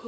Hey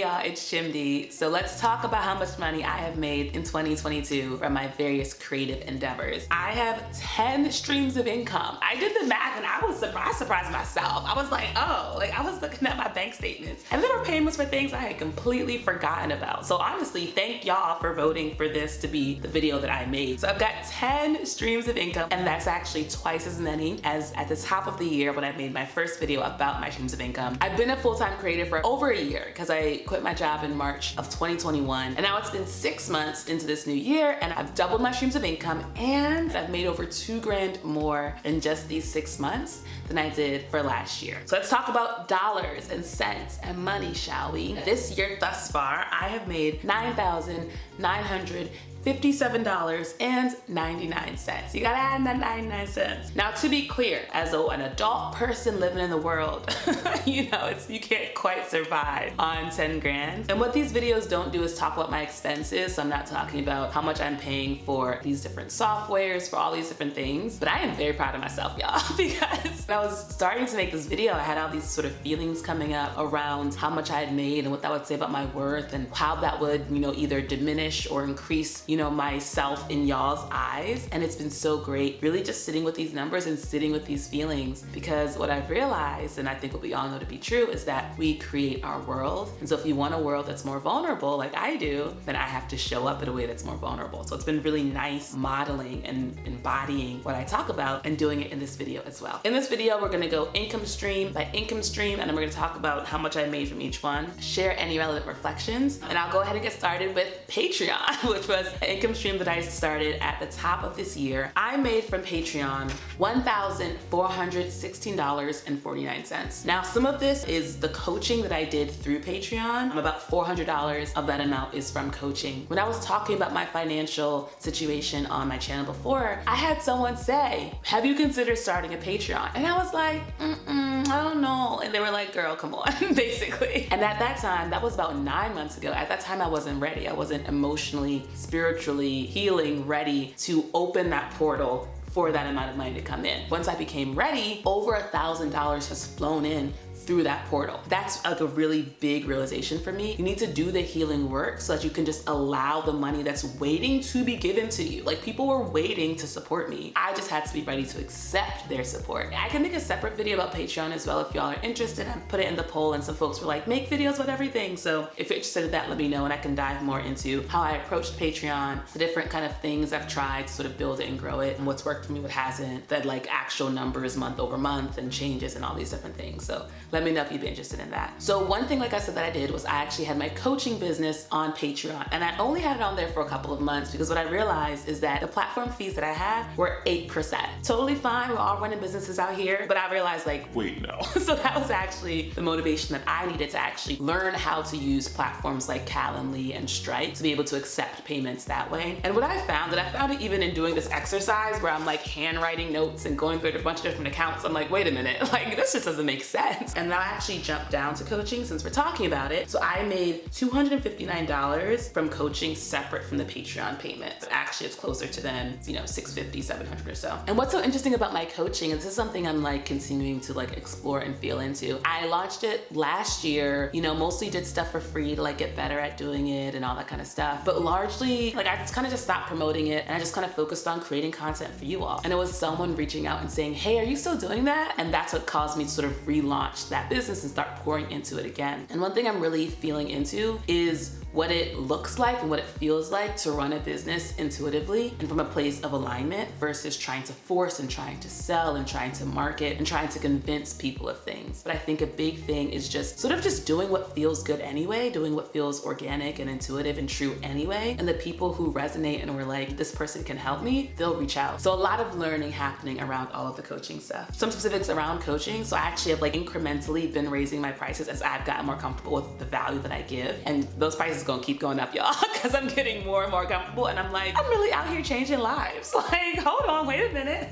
y'all, it's Chimdi. So let's talk about how much money I have made in 2022 from my various creative endeavors. I have 10 streams of income. I did the math and I was surprised myself. I was like, oh, I was looking at my bank statements and there were payments for things I had completely forgotten about. So honestly, thank y'all for voting for this to be the video that I made. So I've got 10 streams of income, and that's actually twice as many as at the top of the year when I made my first video about my streams of income. I've been a full-time creator for over a year because I quit my job in March of 2021, and now it's been 6 months into this new year and I've doubled my streams of income and I've made over 2 grand more in just these 6 months than I did for last year. So let's talk about dollars and cents and money, shall we? This year thus far, I have made $9,957.99. You gotta add that 99 cents. Now, to be clear, as an adult person living in the world, you can't quite survive on 10 grand. And what these videos don't do is talk about my expenses. So I'm not talking about how much I'm paying for these different softwares, for all these different things. But I am very proud of myself, y'all, because when I was starting to make this video, I had all these sort of feelings coming up around how much I had made and what that would say about my worth and how that would, either diminish or increase, myself in y'all's eyes. And it's been so great really just sitting with these numbers and sitting with these feelings, because what I've realized, and I think what we all know to be true, is that we create our world. And so if you want a world that's more vulnerable like I do, then I have to show up in a way that's more vulnerable. So it's been really nice modeling and embodying what I talk about and doing it in this video as well. In this video, we're gonna go income stream by income stream, and then we're gonna talk about how much I made from each one, share any relevant reflections, and I'll go ahead and get started with Patreon, which was an income stream that I started at the top of this year. I made from Patreon $1,416.49. Now, some of this is the coaching that I did through Patreon. About $400 of that amount is from coaching. When I was talking about my financial situation on my channel before, I had someone say, have you considered starting a Patreon? And I was like, I don't know. And they were like, girl, come on, basically. And at that time, that was about 9 months ago. At that time, I wasn't ready. I wasn't emotionally, spiritually healing, ready to open that portal for that amount of money to come in. Once I became ready, over $1,000 has flown in through that portal. That's like a really big realization for me. You need to do the healing work so that you can just allow the money that's waiting to be given to you. Like, people were waiting to support me. I just had to be ready to accept their support. I can make a separate video about Patreon as well if y'all are interested. I put it in the poll and some folks were like, make videos about everything. So if you're interested in that, let me know and I can dive more into how I approached Patreon, the different kind of things I've tried to sort of build it and grow it, and what's worked for me, what hasn't, that like actual numbers month over month and changes and all these different things. So let me know if you'd be interested in that. So one thing, like I said, that I did was I actually had my coaching business on Patreon, and I only had it on there for a couple of months because what I realized is that the platform fees that I had were 8%. Totally fine, we're all running businesses out here, but I realized like, wait, no. So that was actually the motivation that I needed to actually learn how to use platforms like Calendly and Stripe to be able to accept payments that way. And what I found it even in doing this exercise where I'm like handwriting notes and going through a bunch of different accounts, I'm like, wait a minute, like this just doesn't make sense. And now I actually jumped down to coaching since we're talking about it. So I made $259 from coaching separate from the Patreon payment. But actually it's closer to then, $650, $700 or so. And what's so interesting about my coaching, and this is something I'm like continuing to like explore and feel into. I launched it last year, mostly did stuff for free to like get better at doing it and all that kind of stuff. But largely, like I just kind of stopped promoting it and I just kind of focused on creating content for you all. And it was someone reaching out and saying, hey, are you still doing that? And that's what caused me to sort of relaunch that business and start pouring into it again. And one thing I'm really feeling into is what it looks like and what it feels like to run a business intuitively and from a place of alignment versus trying to force and trying to sell and trying to market and trying to convince people of things. But I think a big thing is just doing what feels good anyway, doing what feels organic and intuitive and true anyway. And the people who resonate and were like, this person can help me, they'll reach out. So a lot of learning happening around all of the coaching stuff. Some specifics around coaching. So I actually have like incrementally been raising my prices as I've gotten more comfortable with the value that I give. And those prices is gonna keep going up, y'all, because I'm getting more and more comfortable, and I'm like, I'm really out here changing lives. Like, hold on, wait a minute.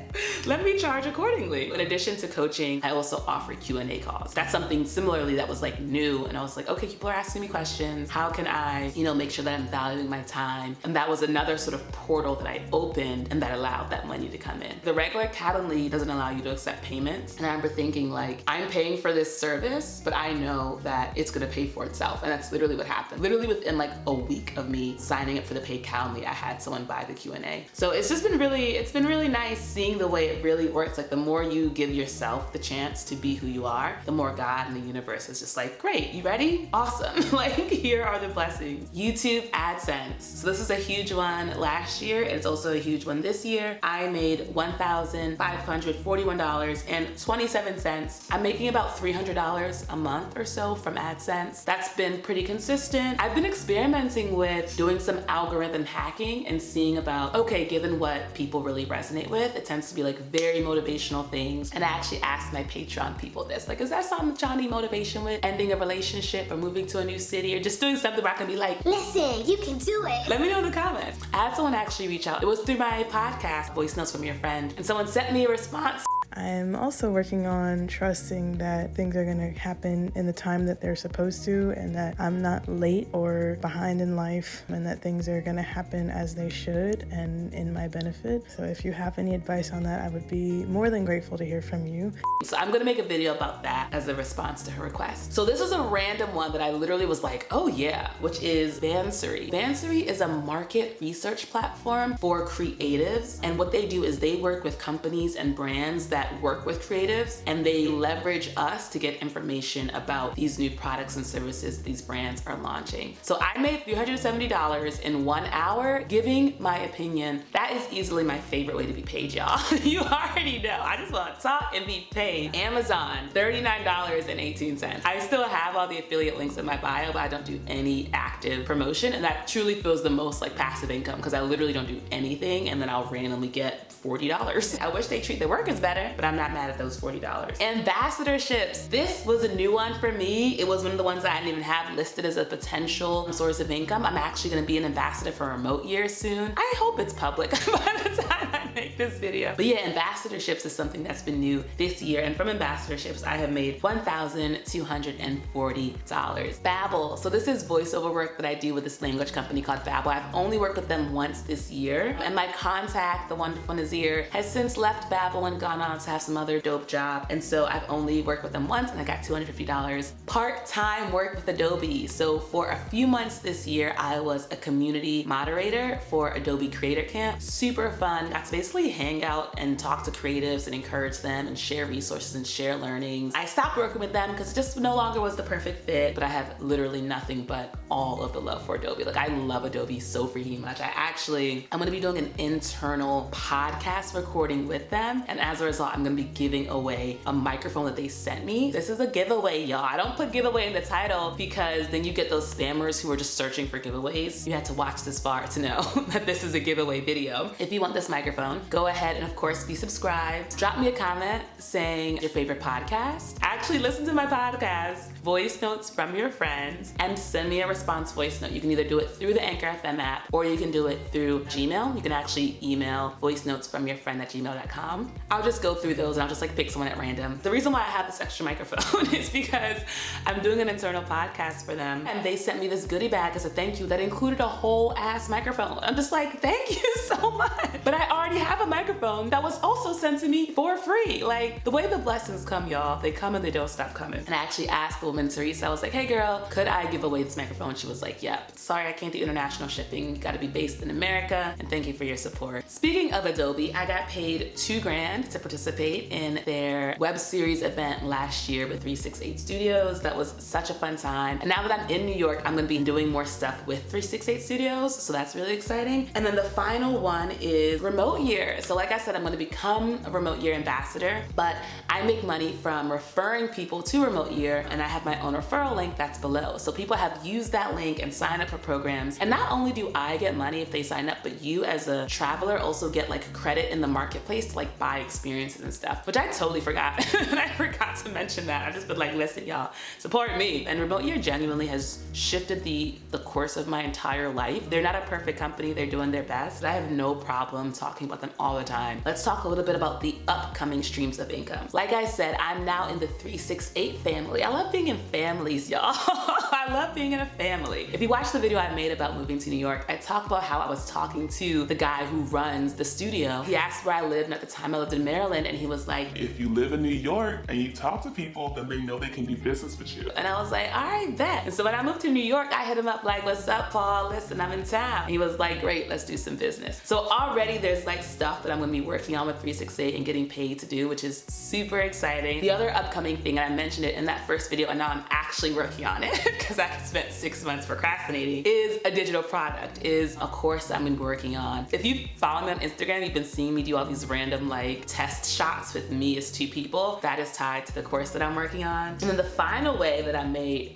Let me charge accordingly. In addition to coaching, I also offer Q&A calls. That's something similarly that was like new, and I was like, okay, people are asking me questions. How can I, make sure that I'm valuing my time? And that was another sort of portal that I opened and that allowed that money to come in. The regular Calendly doesn't allow you to accept payments. And I remember thinking like, I'm paying for this service, but I know that it's gonna pay for itself. And that's literally what happened. Literally within like a week of me signing up for the paid Calendly, I had someone buy the Q&A. So it's been really nice seeing the way it really works. Like the more you give yourself the chance to be who you are, the more God and the universe is just like, great, you ready? Awesome. Like here are the blessings. YouTube AdSense. So this is a huge one last year. It's also a huge one this year. I made $1,541.27. I'm making about $300 a month or so from AdSense. That's been pretty consistent. I've been experimenting with doing some algorithm hacking and seeing about, okay, given what people really resonate with, it tends to be like very motivational things. And I actually asked my Patreon people this, like, is that something that y'all need motivation with? Ending a relationship or moving to a new city or just doing something where I can be like, listen, you can do it. Let me know in the comments. I had someone actually reach out. It was through my podcast, Voice Notes from Your Friend, and someone sent me a response. I'm also working on trusting that things are gonna happen in the time that they're supposed to, and that I'm not late or behind in life, and that things are gonna happen as they should and in my benefit. So if you have any advice on that, I would be more than grateful to hear from you. So I'm gonna make a video about that as a response to her request. So this is a random one that I literally was like, oh yeah, which is Bansery. Bansery is a market research platform for creatives. And what they do is they work with companies and brands that work with creatives, and they leverage us to get information about these new products and services these brands are launching. So I made $370 in 1 hour. Giving my opinion, that is easily my favorite way to be paid, y'all. You already know. I just want to talk and be paid. Amazon, $39.18. I still have all the affiliate links in my bio, but I don't do any active promotion, and that truly feels the most like passive income because I literally don't do anything, and then I'll randomly get $40. I wish they treat their workers better, but I'm not mad at those $40. Ambassadorships. This was a new one for me. It was one of the ones that I didn't even have listed as a potential source of income. I'm actually gonna be an ambassador for Remote Year soon. I hope it's public by the time I make this video. But yeah, ambassadorships is something that's been new this year, and from ambassadorships, I have made $1,240. Babbel. So this is voiceover work that I do with this language company called Babbel. I've only worked with them once this year, and my contact, the wonderful Nazir, has since left Babbel and gone on to have some other dope job. And so I've only worked with them once, and I got $250 part-time work with Adobe. So for a few months this year, I was a community moderator for Adobe Creator Camp. Super fun. Got to basically hang out and talk to creatives and encourage them and share resources and share learnings. I stopped working with them because it just no longer was the perfect fit, but I have literally nothing but all of the love for Adobe. Like I love Adobe so freaking much. I'm gonna be doing an internal podcast recording with them, and as a result, I'm gonna be giving away a microphone that they sent me. This is a giveaway, y'all. I don't put giveaway in the title because then you get those spammers who are just searching for giveaways. You had to watch this far to know that this is a giveaway video. If you want this microphone, go ahead and of course be subscribed. Drop me a comment saying your favorite podcast. Actually listen to my podcast, Voice Notes from Your Friends, and send me a response voice note. You can either do it through the Anchor FM app or you can do it through Gmail. You can actually email voicenotesfromyourfriend@gmail.com. I'll just go through those and I'll just like pick someone at random. The reason why I have this extra microphone is because I'm doing an internal podcast for them, and they sent me this goodie bag as a thank you that included a whole ass microphone. I'm just like, thank you so much. But I already have a microphone that was also sent to me for free. Like the way the blessings come, y'all, they come and they don't stop coming. And I actually asked the woman, Teresa, I was like, hey girl, could I give away this microphone? She was like, yep. Sorry, I can't do international shipping. You gotta be based in America, and thank you for your support. Speaking of Adobe, I got paid $2,000 to participate in their web series event last year with 368 Studios. That was such a fun time. And now that I'm in New York, I'm gonna be doing more stuff with 368 Studios, so that's really exciting. And then the final one is Remote Year. Year. So like I said, I'm gonna become a Remote Year ambassador, but I make money from referring people to Remote Year, and I have my own referral link that's below. So people have used that link and signed up for programs. And not only do I get money if they sign up, but you as a traveler also get like credit in the marketplace to like buy experiences and stuff, which I totally forgot. And I forgot to mention that. I've just been like, listen, y'all, support me. And Remote Year genuinely has shifted the course of my entire life. They're not a perfect company. They're doing their best. I have no problem talking about them all the time. Let's talk a little bit about the upcoming streams of income. Like I said, I'm now in the 368 family. I love being in families, y'all. I love being in a family. If you watch the video I made about moving to New York, I talk about how I was talking to the guy who runs the studio. He asked where I lived, and at the time I lived in Maryland, and he was like, if you live in New York and you talk to people, then they know they can do business with you. And I was like, all right, bet. And so when I moved to New York, I hit him up like, what's up, Paul? Listen, I'm in town. And he was like, great, let's do some business. So already there's like stuff that I'm gonna be working on with 368 and getting paid to do, which is super exciting. The other upcoming thing, and I mentioned it in that first video, and now I'm actually working on it because I spent 6 months procrastinating, is a digital product, is a course that I'm gonna be working on. If you follow me on Instagram, you've been seeing me do all these random like test shots with me as two people. That is tied to the course that I'm working on. And then the final way that I may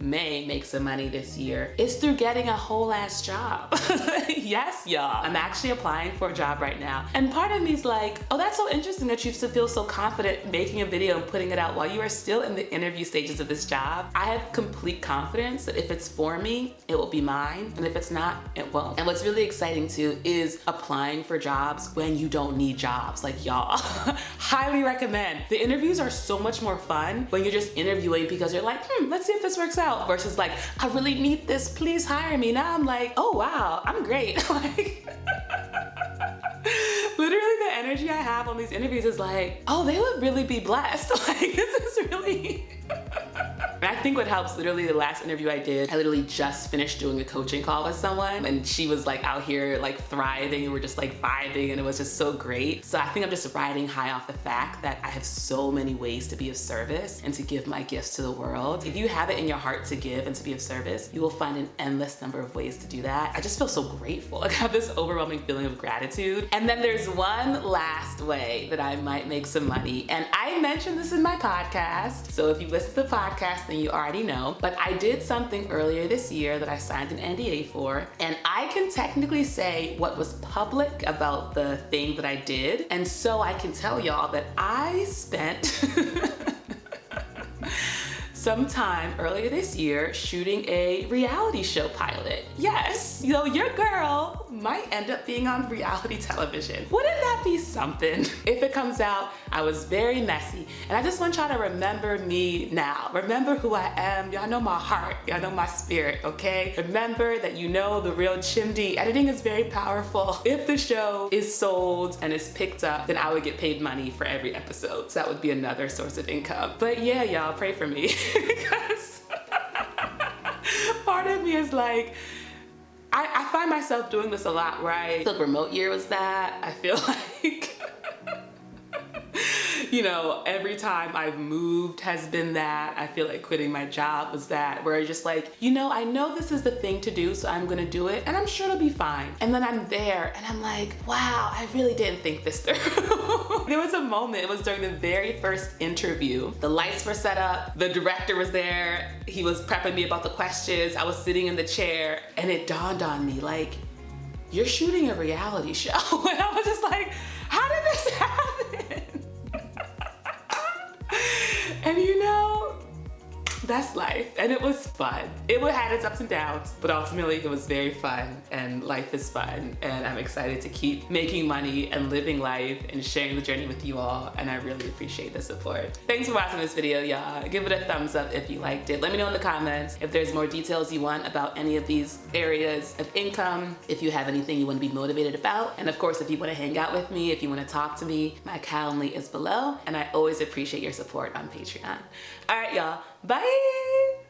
make some money this year is through getting a whole ass job. Yes, y'all. I'm actually applying for a job right now. And part of me is like, oh, that's so interesting that you feel so confident making a video and putting it out while you are still in the interview stages of this job. I have complete confidence that if it's for me, it will be mine. And if it's not, it won't. And what's really exciting too is applying for jobs when you don't need jobs. Like, y'all, highly recommend. The interviews are so much more fun when you're just interviewing because you're like, let's see if this works out, versus like, I really need this, please hire me. Now I'm like, oh wow, I'm great. Like, literally the energy I have on these interviews is like, oh, they would really be blessed. Like, this is really... And I think what helps, literally the last interview I did, I literally just finished doing a coaching call with someone, and she was like out here like thriving, and we're just like vibing, and it was just so great. So I think I'm just riding high off the fact that I have so many ways to be of service and to give my gifts to the world. If you have it in your heart to give and to be of service, you will find an endless number of ways to do that. I just feel so grateful. Like, I have this overwhelming feeling of gratitude. And then there's one last way that I might make some money, and I mentioned this in my podcast. So if you listen to the podcast, then you already know, but I did something earlier this year that I signed an NDA for, and I can technically say what was public about the thing that I did. And so I can tell y'all that I spent some time earlier this year shooting a reality show pilot. Yes, you know, your girl might end up being on reality television. Wouldn't that be something? If it comes out, I was very messy. And I just want y'all to remember me now. Remember who I am. Y'all know my heart. Y'all know my spirit, okay? Remember that you know the real Chimdi. Editing is very powerful. If the show is sold and is picked up, then I would get paid money for every episode. So that would be another source of income. But yeah, y'all, pray for me. Because part of me is like, I find myself doing this a lot, right? The Remote Year was that. I feel like, you know, every time I've moved has been that. I feel like quitting my job was that, where I just like, you know, I know this is the thing to do, so I'm gonna do it, and I'm sure it'll be fine. And then I'm there, and I'm like, wow, I really didn't think this through. There was a moment, it was during the very first interview. The lights were set up, the director was there, he was prepping me about the questions, I was sitting in the chair, and it dawned on me, like, you're shooting a reality show. And I was just like, how did this happen? And you know, that's life, and it was fun. It had its ups and downs, but ultimately it was very fun, and life is fun, and I'm excited to keep making money and living life and sharing the journey with you all, and I really appreciate the support. Thanks for watching this video, y'all. Give it a thumbs up if you liked it. Let me know in the comments if there's more details you want about any of these areas of income, if you have anything you want to be motivated about, and of course, if you want to hang out with me, if you want to talk to me, my Calendly is below, and I always appreciate your support on Patreon. All right, y'all. Bye!